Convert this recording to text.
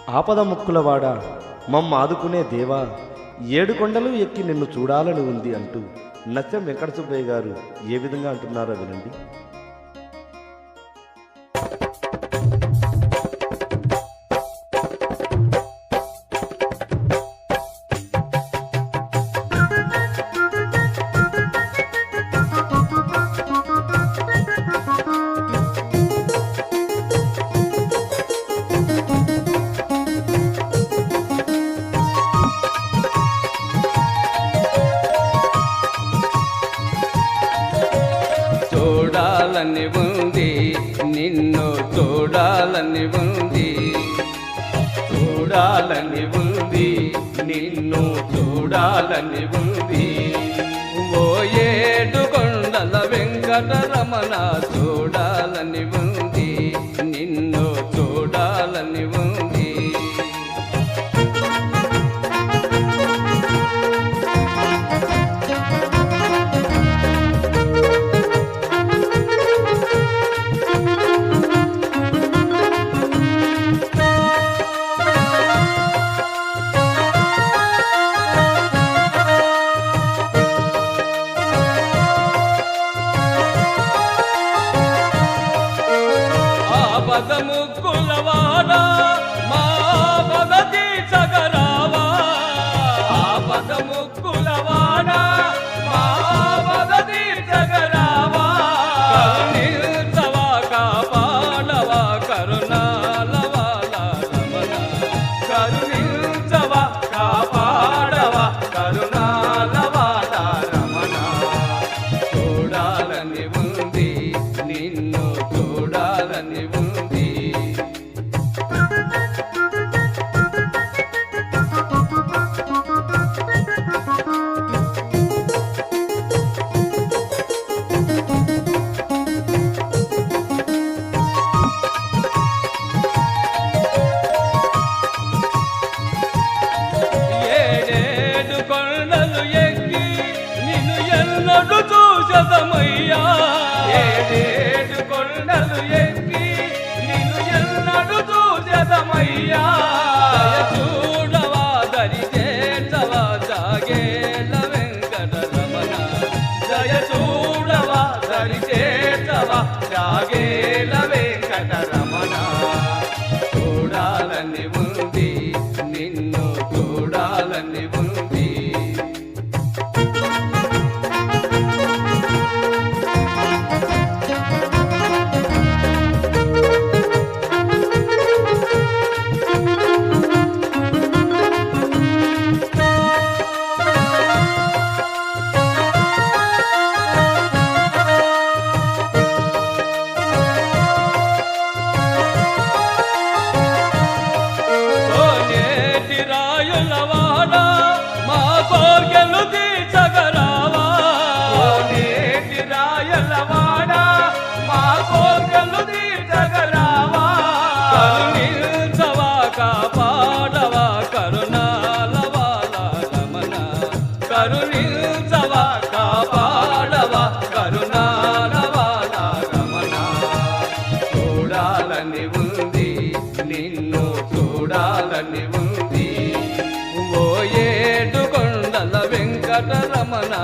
ఆపద ముక్కులవాడ మమ్మ ఆదుకునే దేవా, ఏడు కొండలు ఎక్కి నిన్ను చూడాలని ఉంది అంటూ నత్యం వెంకట సుబ్బయ్య గారు ఏ విధంగా అంటున్నారో వినండి. చూడాలని ఉంది, నిన్ను చూడాలని ఉంది, చూడాలని ఉంది, నిన్ను చూడాలని ఉంది. ఓ ఏడు కొండల వెంకటరమణ చూడాలని ఉంది, నిన్ను చూడాలని ఉంది. పదముక్కులవాడా మా పదతి సగరావా, పదముక్కులవాడా మా పదతి సగరావా. కరుణించవా కాపాడవా కరుణాలవాల రమణ, కరుణించవా కాపాడవా కరుణాలవాల రమణ. చూడాలని ఉంది, నిన్ను చూడాలని ఉంది. ఏడేడు కొండలు ఎక్కి నిన్ను ఎన్నడు చూసదమయ్యా, ఏడేడు కొండలు ఎక్కి నిన్ను ఎన్నడు చూసదమయ్యా. చూడవా దరి చేర్చవా జాగేల వెంకటరమణ, జయ చూడవా దరి చేర్చవా జాగేల వెంకటరమణ. చూడాలని ఉంది, నిన్ను చూడాలని ఉంది. కాపాడవా కరుణాలవాల రమణ, కరుణించవా కాపాడవా కరుణాలవాల రమణ. చూడాలని ఉంది, నిన్ను చూడాలని ఉంది. ఓ ఏడు కొండల వెంకటరమణ